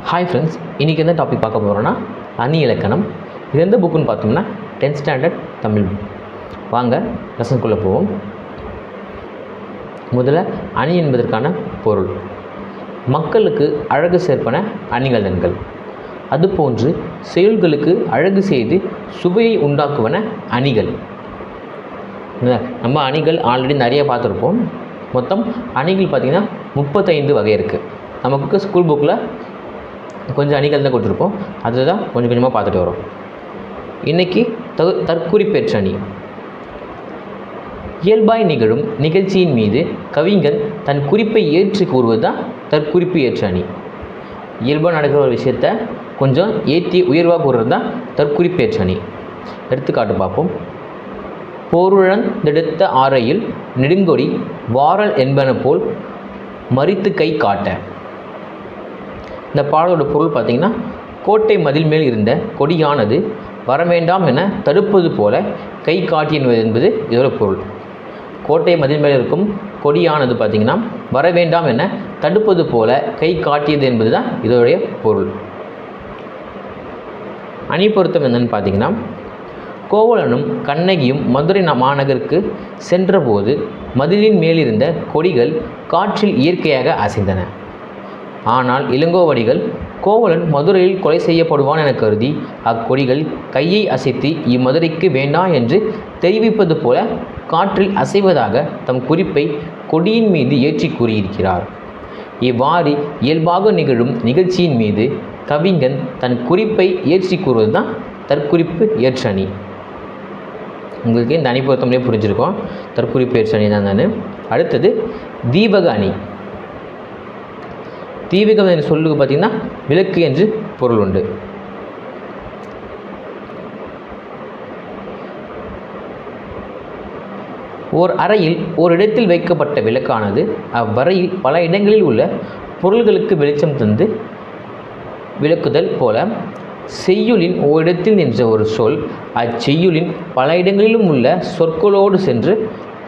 Hi friends, இன்றைக்கி எந்த topic பார்க்க போகிறோன்னா அணி இலக்கணம். இது எந்த புக்குன்னு பார்த்தோம்னா 10th ஸ்டாண்டர்ட் தமிழ் புக். வாங்க லெசனுக்குள்ளே போவோம். முதல்ல அணி என்பதற்கான பொருள். மக்களுக்கு அழகு சேர்ப்பன அணிகலன்கள். அதுபோன்று செயல்களுக்கு அழகு செய்து சுவையை உண்டாக்குவன அணிகள். நம்ம அணிகள் ஆல்ரெடி நிறைய பார்த்துருப்போம். மொத்தம் அணிகள் பார்த்திங்கன்னா 35 வகை இருக்குது. நமக்கு ஸ்கூல் புக்கில் கொஞ்சம் அணிகள் தான் கொடுத்துருப்போம். அதுதான் கொஞ்சம் கொஞ்சமாக பார்த்துட்டு வரோம். இன்றைக்கி தற்குறிப்பேற்ற அணி. இயல்பாய் நிகழும் நிகழ்ச்சியின் மீது கவிஞன் தன் குறிப்பை ஏற்றி கூறுவது தான் தற்குறிப்பு ஏற்ற அணி. இயல்பாக நடக்கிற ஒரு விஷயத்தை கொஞ்சம் ஏற்றி உயர்வாக கூறுறது தான் தற்குறிப்பேற்ற அணி. எடுத்துக்காட்டு பார்ப்போம். போருழந்தெடுத்த ஆரையில் நெடுங்கொடி வாரல் என்பன போல் மறித்து கை காட்ட. இந்த பாடலோட பொருள் பார்த்திங்கன்னா, கோட்டை மதில் மேல் இருந்த கொடியானது வரவேண்டாம் என தடுப்பது போல கை காட்டியது என்பது இதோட பொருள். கோட்டை மதில் மேல் இருக்கும் கொடியானது பார்த்திங்கன்னா வரவேண்டாம் என தடுப்பது போல கை காட்டியது என்பது தான் இதோடைய பொருள். அணி பொருத்தம் என்னன்னு பார்த்திங்கன்னா, கோவலனும் கண்ணகியும் மதுரை மாநகருக்கு சென்றபோது மதிலின் மேலிருந்த கொடிகள் காற்றில் இயற்கையாக அசைந்தன. ஆனால் இளங்கோவடிகள் கோவலன் மதுரையில் கொலை செய்யப்படுவான் என கருதி அக்கொடிகள் கையை அசைத்து இம்மதுரைக்கு வேண்டாம் என்று தெரிவிப்பது போல காற்றில் அசைவதாக தம் குறிப்பை கொடியின் மீது ஏற்றி கூறியிருக்கிறார். இவ்வாறு இயல்பாக நிகழும் நிகழ்ச்சியின் மீது கவிஞன் தன் குறிப்பை ஏற்றி கூறுவது தான் தற்குறிப்பு ஏற்ற அணி. உங்களுக்கு இந்த அணி பொருத்தம்லேயே புரிஞ்சிருக்கோம், தற்குறிப்பு ஏற்ற அணி தான் நான். அடுத்தது தீபக அணி. தீபகம் என்று சொல்லுக்கு பார்த்திங்கன்னா விளக்கு என்று பொருள் உண்டு. ஓர் அறையில் ஓரிடத்தில் வைக்கப்பட்ட விளக்கானது அவ்வறையில் பல இடங்களில் உள்ள பொருள்களுக்கு வெளிச்சம் தந்து விளக்குதல் போல செய்யுளின் ஓரிடத்தில் நின்ற ஒரு சொல் அச்செய்யுளின் பல இடங்களிலும் உள்ள சொற்களோடு சென்று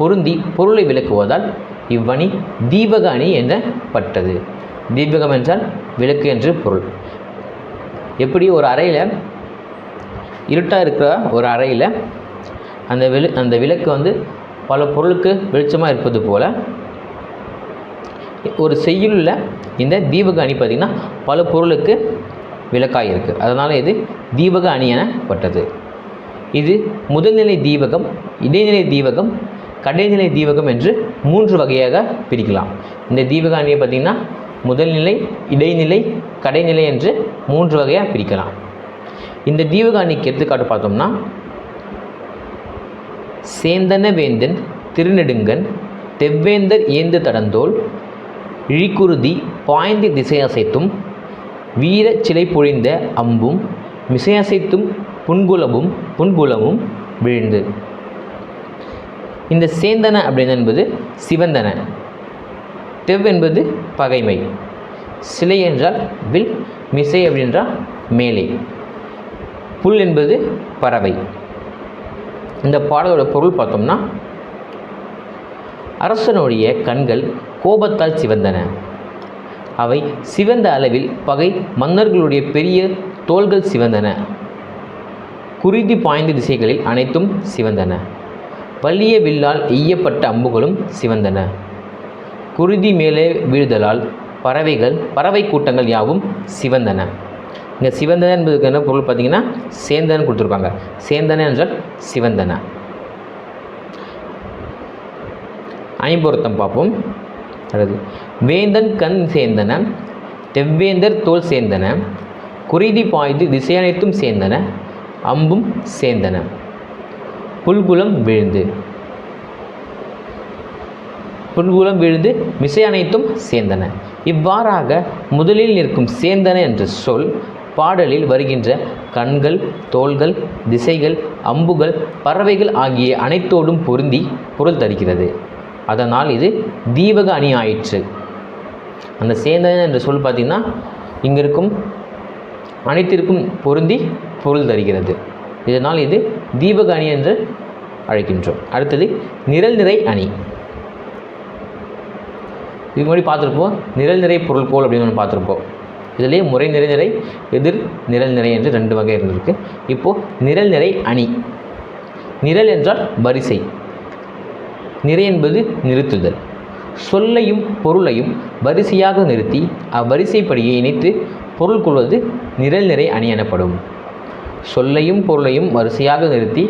பொருந்தி பொருளை விளக்குவதால் இவ்வணி தீபக அணி எனப்பட்டது. தீபகம் என்றால் விளக்கு என்று பொருள். எப்படி ஒரு அறையில் இருட்டாக இருக்கிற ஒரு அறையில் அந்த விளக்கு பல பொருளுக்கு வெளிச்சமாக இருப்பது போல் ஒரு செய்யுளில் இந்த தீபக அணி பார்த்திங்கன்னா பல பொருளுக்கு விளக்காக இருக்குது. அதனால் இது தீபக அணி எனப்பட்டது. இது முதல்நிலை தீபகம், இடைநிலை தீபகம், கடைநிலை தீபகம் என்று 3 வகையாக பிரிக்கலாம். இந்த தீபக அணியை பார்த்திங்கன்னா முதல்நிலை, இடைநிலை, கடைநிலை என்று 3 வகையாக பிரிக்கலாம். இந்த தீபக அணிக்கு எடுத்துக்காட்டு பார்த்தோம்னா, சேந்தன வேந்தன் திருநெடுங்கன் தெவ்வேந்தர் ஏந்து தடந்தோள் இழிக்குருதி பாய்ந்து திசையசைத்தும் வீர சிலை பொழிந்த அம்பும் மிசையசைத்தும் புன்புலமும் விழுந்து. இந்த சேந்தன அப்படின்னு என்பது சிவந்தன, தெவ் என்பது பகைமை, சிலை என்றால் வில், மிசை அப்படின்றால் மேலே, புல் என்பது பறவை. இந்த பாடலோட பொருள் பார்த்தோம்னா, அரசனுடைய கண்கள் கோபத்தால் சிவந்தன. அவை சிவந்த அளவில் பகை மன்னர்களுடைய பெரிய தோள்கள் சிவந்தன. குருதி பாய்ந்த திசைகளில் அனைத்தும் சிவந்தன. வலிய வில்லால் எய்யப்பட்ட அம்புகளும் சிவந்தன. குருதி மேலே வீழ்தலால் பறவை கூட்டங்கள் யாவும் சிவந்தன. இங்கே சிவந்தன என்பதுக்கு என்ன பொருள் பார்த்திங்கன்னா, சேந்தன கொடுத்துருப்பாங்க. சேந்தன என்றால் சிவந்தன. அணிபொருத்தம் பார்ப்போம். அடுத்து வேந்தன் கண் சேந்தன, தெவ்வேந்தர் தோல் சேந்தன, குருதி பாய்ந்து திசையனைத்தும் சேந்தன, அம்பும் சேந்தன, புல்குலம் விழுந்து மிசை அனைத்தும் சேந்தன. இவ்வாறாக முதலில் நிற்கும் சேந்தன என்ற சொல் பாடலில் வருகின்ற கண்கள், தோள்கள், திசைகள், அம்புகள், பறவைகள் ஆகிய அனைத்தோடும் பொருந்தி பொருள் தருகிறது. அதனால் இது தீபக அணி ஆயிற்று. அந்த சேந்தன என்ற சொல் பார்த்திங்கன்னா இங்கே இருக்கும் அனைத்திற்கும் பொருந்தி பொருள் தருகிறது. இதனால் இது தீபக அணி என்று அழைக்கின்றோம். அடுத்தது நிரல் நிறை அணி. இதுக்கு முன்னாடி பார்த்துருப்போம், நிரல் நிறை பொருள்கோள் அப்படின்னு ஒன்று பார்த்துருப்போம். இதிலே முறை நிறை எதிர் நிரல் நிறை என்று 2 வகை இருந்திருக்கு. இப்போது நிரல் நிறை அணி. நிரல் என்றால் வரிசை, நிறை என்பது நிறுத்துதல். சொல்லையும் பொருளையும் வரிசையாக நிறுத்தி அவ்வரிசைப்படியே இணைத்து பொருள் கொள்வது நிரல் நிறை அணி எனப்படும். சொல்லையும் பொருளையும் வரிசையாக நிறுத்தி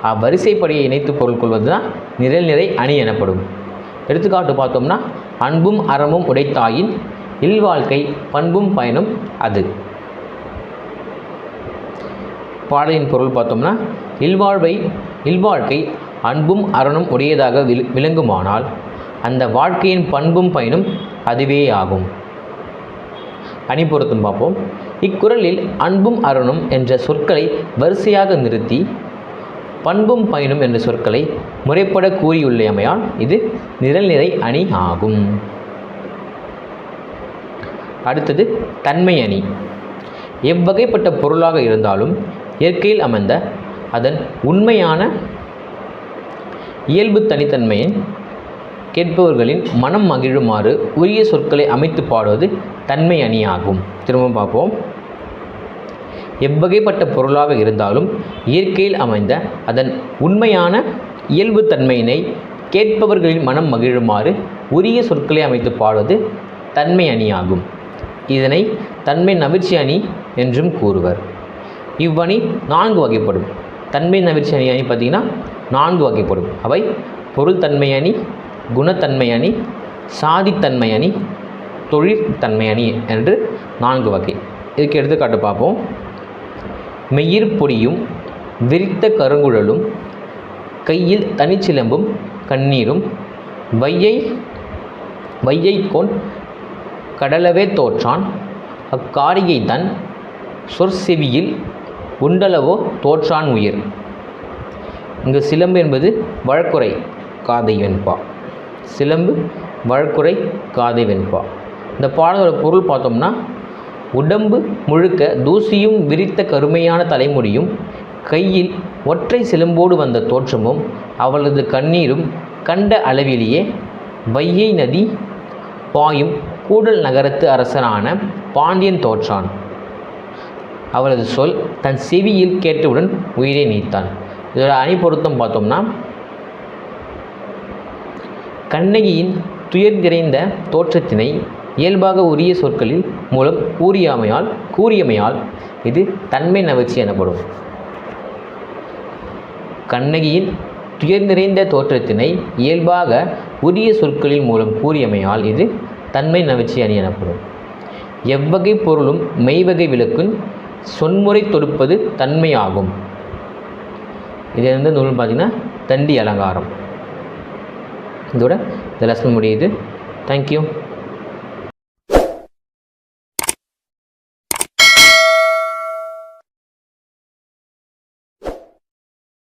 அவ்வரிசைப்படியை இணைத்து பொருள் கொள்வது தான் நிரல் நிறை அணி எனப்படும். எடுத்துக்காட்டு பார்த்தோம்னா, அன்பும் அறமும் உடைத்தாயின் இல்வாழ்க்கை பண்பும் பயனும் அது. பாடலின் பொருள் பார்த்தோம்னா, இல்வாழ்க்கை அன்பும் அறனும் உடையதாக விளங்குமானால் அந்த வாழ்க்கையின் பண்பும் பயனும் அதுவே ஆகும். அணி பொருத்தம் பார்ப்போம். இக்குறளில் அன்பும் அறனும் என்ற சொற்களை வரிசையாக நிறுத்தி பண்பும் பயனும் என்ற சொற்களை முறைப்பட கூறியுள்ளமையால் இது நிரல் நிறை அணி ஆகும். அடுத்தது தன்மை அணி. எவ்வகைப்பட்ட பொருளாக இருந்தாலும் இயற்கையில் அமைந்த அதன் உண்மையான இயல்பு தனித்தன்மையை கேட்பவர்களின் மனம் மகிழுமாறு உரிய சொற்களை அமைத்து பாடுவது தன்மை அணி ஆகும். திரும்ப பார்ப்போம். எவ்வகைப்பட்ட பொருளாக இருந்தாலும் இயற்கையில் அமைந்த அதன் உண்மையான இயல்பு தன்மையினை கேட்பவர்களின் மனம் மகிழுமாறு உரிய சொற்களை அமைத்து பாடுவது தன்மை அணி ஆகும். இதனை தன்மை நவிர்ச்சி அணி என்றும் கூறுவர். இவ்வணி 4 வகைப்படும். தன்மை நவிர்ச்சி அணி பார்த்திங்கன்னா 4 வகைப்படும். அவை பொருள் தன்மை அணி, குணத்தன்மை அணி, சாதித்தன்மை அணி, தொழிற்தன்மை அணி என்று 4 வகை. இதுக்கு எடுத்துக்காட்டு பார்ப்போம். மெய்யிற் பொடியும் விரித்த கருங்குழலும் கையில் தனிச்சிலம்பும் கண்ணீரும் வையை கொண் கடலவே தோற்றான் அக்காரிகை தன் சொற்செவியில் உண்டளவோ தோற்றான் உயிர். இங்கு சிலம்பு என்பது வழக்குரை காதை வெண்பா. சிலம்பு வழக்குரை காதை வெண்பா. இந்த பாடலோட பொருள் பார்த்தோம்னா, உடம்பு முழுக்க தூசியும் விரித்த கருமையான தலைமுடியும் கையில் ஒற்றை சிலம்போடு வந்த தோற்றமும் அவளது கண்ணீரும் கண்ட அளவிலேயே வையை நதி பாயும் கூடல் நகரத்து அரசனான பாண்டியன் தோற்றான். அவளது சொல் தன் செவியில் கேட்டவுடன் உயிரை நீத்தான். இதோட அணி பொருத்தம் பார்த்தோம்னா, கண்ணகியின் துயர் நிறைந்த தோற்றத்தினை இயல்பாக உரிய சொற்களில் மூலம் கூறியமையால் இது தன்மை நவிர்ச்சி எனப்படும். கண்ணகியின் துயர் நிறைந்த தோற்றத்தினை இயல்பாக உரிய சொற்களின் மூலம் கூறியமையால் இது தன்மை நவிர்ச்சி அணி எனப்படும். எவ்வகை பொருளும் மெய்வகை விளக்கும் சொன்முறை தொடுப்பது தன்மை ஆகும். இது வந்து நூல் பார்த்திங்கன்னா தண்டி அலங்காரம். இதோட இந்த லெசன் முடியுது. தேங்க்யூ.